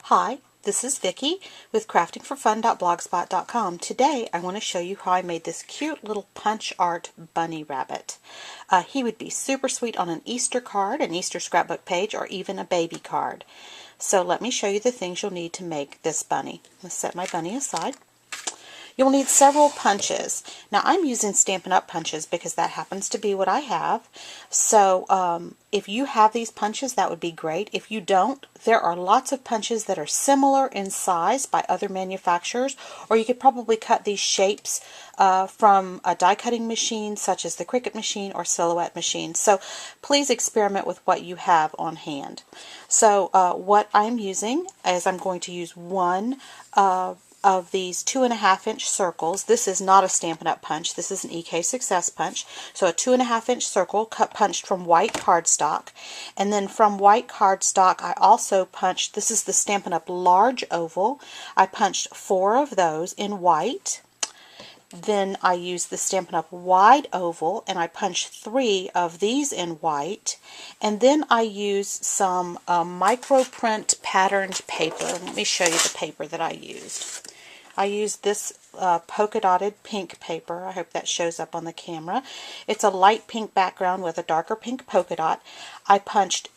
Hi, this is Vicki with craftingforfun.blogspot.com. Today I want to show you how I made this cute little punch art bunny rabbit. He would be super sweet on an Easter card, an Easter scrapbook page, or even a baby card. So let me show you the things you'll need to make this bunny. Let's set my bunny aside. You'll need several punches. Now I'm using Stampin' Up! Punches because that happens to be what I have. So if you have these punches, that would be great. If you don't, there are lots of punches that are similar in size by other manufacturers, or you could probably cut these shapes from a die cutting machine such as the Cricut machine or Silhouette machine. So please experiment with what you have on hand. So what I'm using is I'm going to use one of these 2.5-inch circles. This is not a Stampin' Up! Punch. This is an EK Success punch. So a 2.5-inch circle punched from white cardstock. And then from white cardstock I also punched, this is the Stampin' Up! Large oval. I punched 4 of those in white. Then I used the Stampin' Up! Wide oval and I punched 3 of these in white. And then I used some microprint patterned paper. Let me show you the paper that I used. I used this polka dotted pink paper. I hope that shows up on the camera. It's a light pink background with a darker pink polka dot. I punched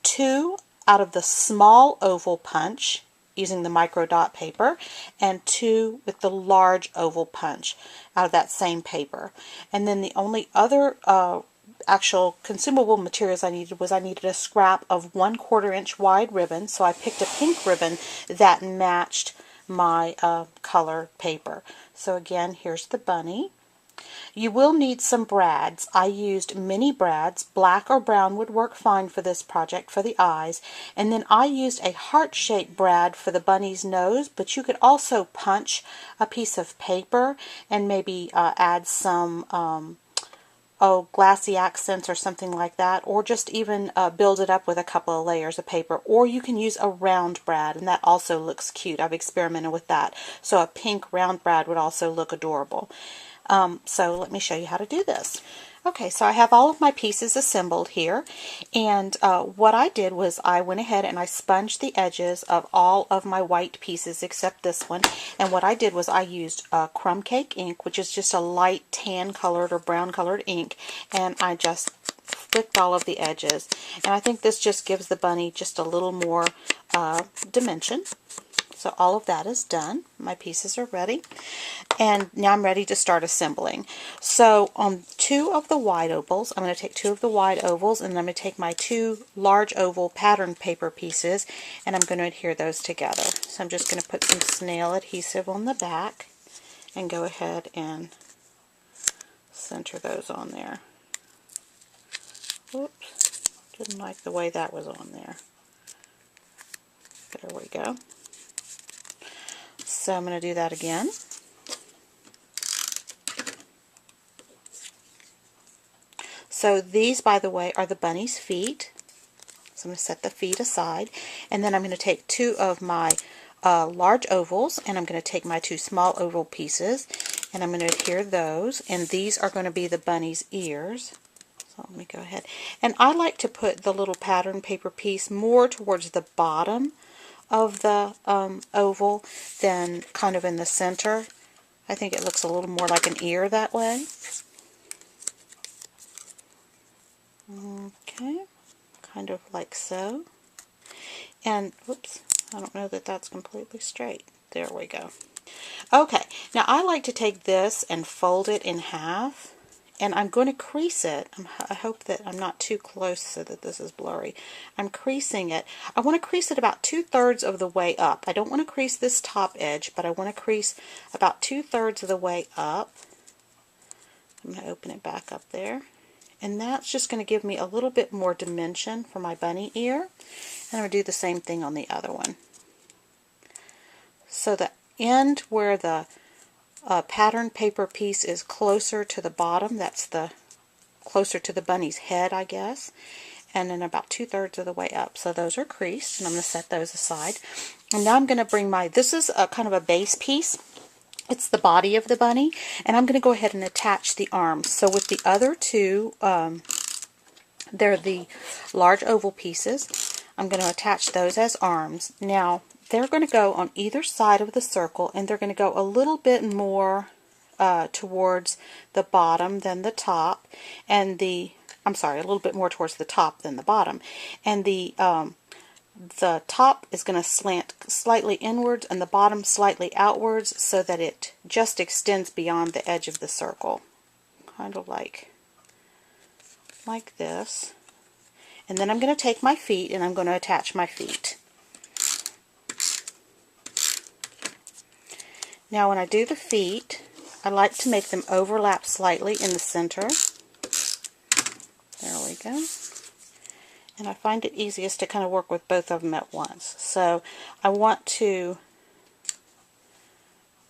2 out of the small oval punch using the micro dot paper, and 2 with the large oval punch out of that same paper. And then the only other actual consumable materials I needed was a scrap of 1/4 inch wide ribbon. So I picked a pink ribbon that matched my color paper. So again, here's the bunny. You will need some brads. I used mini brads. Black or brown would work fine for this project for the eyes. And then I used a heart-shaped brad for the bunny's nose, but you could also punch a piece of paper and maybe add some glassy accents or something like that, or just even build it up with a couple of layers of paper. Or you can use a round brad, and that also looks cute. I've experimented with that. So a pink round brad would also look adorable. So let me show you how to do this. Okay, so I have all of my pieces assembled here, and what I did was I went ahead and I sponged the edges of all of my white pieces except this one. And what I did was I used crumb cake ink, which is just a light tan colored or brown colored ink, and I just flicked all of the edges. And I think this just gives the bunny just a little more dimension. So all of that is done. My pieces are ready. And now I'm ready to start assembling. So on 2 of the wide ovals, I'm going to take 2 of the wide ovals, and I'm going to take my 2 large oval pattern paper pieces, and I'm going to adhere those together. So I'm just going to put some snail adhesive on the back and go ahead and center those on there. Whoops, didn't like the way that was on there. There we go. So I'm going to do that again. So these, by the way, are the bunny's feet. So I'm going to set the feet aside. And then I'm going to take 2 of my large ovals, and I'm going to take my 2 small oval pieces, and I'm going to adhere those. And these are going to be the bunny's ears. So let me go ahead. And I like to put the little pattern paper piece more towards the bottom of the oval than kind of in the center. I think it looks a little more like an ear that way. Okay, kind of like so. And, whoops, I don't know that that's completely straight. There we go. Okay, now I like to take this and fold it in half, and I'm going to crease it. I hope that I'm not too close so that this is blurry. I'm creasing it. I want to crease it about 2/3 of the way up. I don't want to crease this top edge, but I want to crease about 2/3 of the way up. I'm going to open it back up there. And that's just going to give me a little bit more dimension for my bunny ear. And I'm going to do the same thing on the other one. So the end where the pattern paper piece is closer to the bottom, that's the closer to the bunny's head, I guess. And then about 2/3 of the way up. So those are creased, and I'm going to set those aside. And now I'm going to bring my, this is a kind of a base piece. It's the body of the bunny, and I'm going to go ahead and attach the arms. So with the other 2, they're the large oval pieces. I'm going to attach those as arms. Now, they're going to go on either side of the circle, and they're going to go a little bit more towards the bottom than the top, and I'm sorry, a little bit more towards the top than the bottom, and the top is going to slant slightly inwards and the bottom slightly outwards, so that it just extends beyond the edge of the circle, kind of like this. And then I'm going to take my feet and I'm going to attach my feet. Now when I do the feet, I like to make them overlap slightly in the center. There we go. And I find it easiest to kind of work with both of them at once. So I want to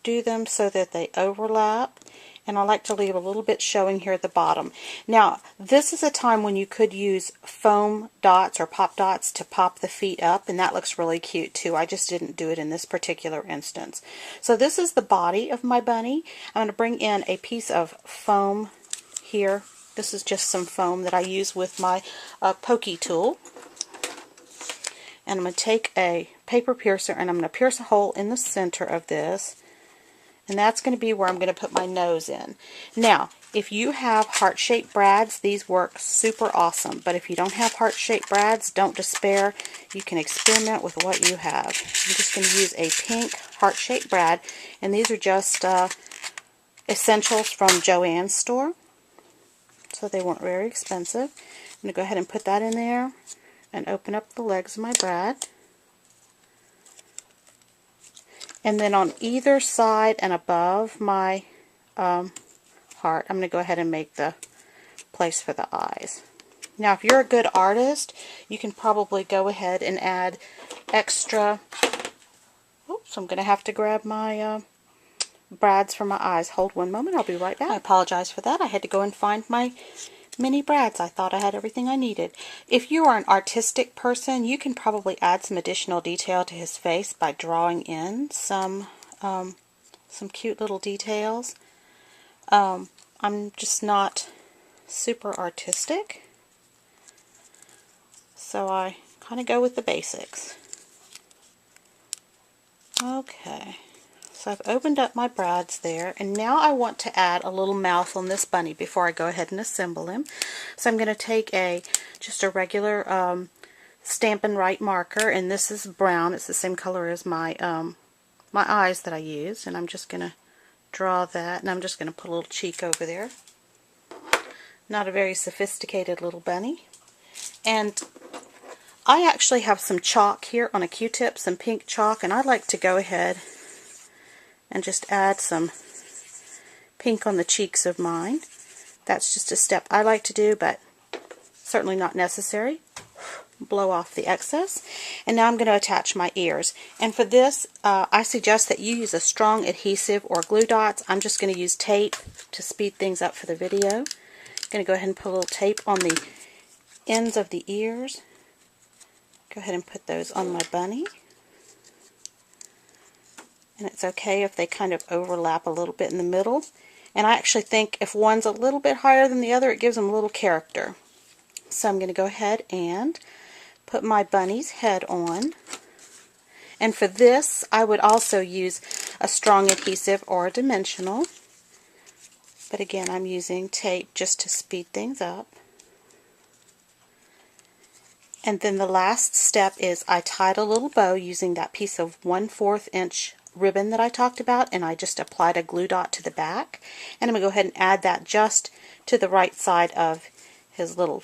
do them so that they overlap, and I like to leave a little bit showing here at the bottom. Now this is a time when you could use foam dots or pop dots to pop the feet up, and that looks really cute too. I just didn't do it in this particular instance. So this is the body of my bunny. I'm going to bring in a piece of foam here. This is just some foam that I use with my pokey tool. And I'm going to take a paper piercer and I'm going to pierce a hole in the center of this. And that's going to be where I'm going to put my nose in. Now, if you have heart-shaped brads, these work super awesome. But if you don't have heart-shaped brads, don't despair. You can experiment with what you have. I'm just going to use a pink heart-shaped brad. And these are just essentials from Joann's store. So they weren't very expensive. I'm going to go ahead and put that in there and open up the legs of my brad. And then on either side and above my heart, I'm going to go ahead and make the place for the eyes. Now if you're a good artist, you can probably go ahead and add extra... Oops, I'm going to have to grab my brads for my eyes. Hold one moment, I'll be right back. I apologize for that. I had to go and find my mini brads. I thought I had everything I needed. If you are an artistic person, you can probably add some additional detail to his face by drawing in some cute little details. I'm just not super artistic, so I kind of go with the basics. Okay. So I've opened up my brads there, and now I want to add a little mouth on this bunny before I go ahead and assemble him. So I'm going to take just a regular Stampin' Right marker, and this is brown. It's the same color as my my eyes that I used, and I'm just going to draw that, and I'm just going to put a little cheek over there. Not a very sophisticated little bunny. And I actually have some chalk here on a Q-tip, some pink chalk, and I'd like to go ahead and just add some pink on the cheeks of mine. That's just a step I like to do, but certainly not necessary. Blow off the excess. And now I'm going to attach my ears. And for this, I suggest that you use a strong adhesive or glue dots. I'm just going to use tape to speed things up for the video. I'm going to go ahead and put a little tape on the ends of the ears. Go ahead and put those on my bunny. And it's okay if they kind of overlap a little bit in the middle. And I actually think if one's a little bit higher than the other, it gives them a little character. So I'm going to go ahead and put my bunny's head on. And for this, I would also use a strong adhesive or a dimensional. But again, I'm using tape just to speed things up. And then the last step is I tied a little bow using that piece of 1/4 inch ribbon that I talked about, and I just applied a glue dot to the back. And I'm going to go ahead and add that just to the right side of his little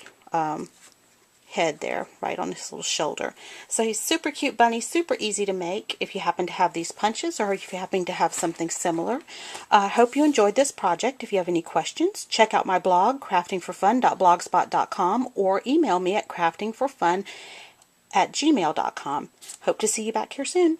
head there, right on his little shoulder. So he's super cute bunny, super easy to make if you happen to have these punches or if you happen to have something similar. I hope you enjoyed this project. If you have any questions, check out my blog, craftingforfun.blogspot.com, or email me at craftingforfun@gmail.com. Hope to see you back here soon.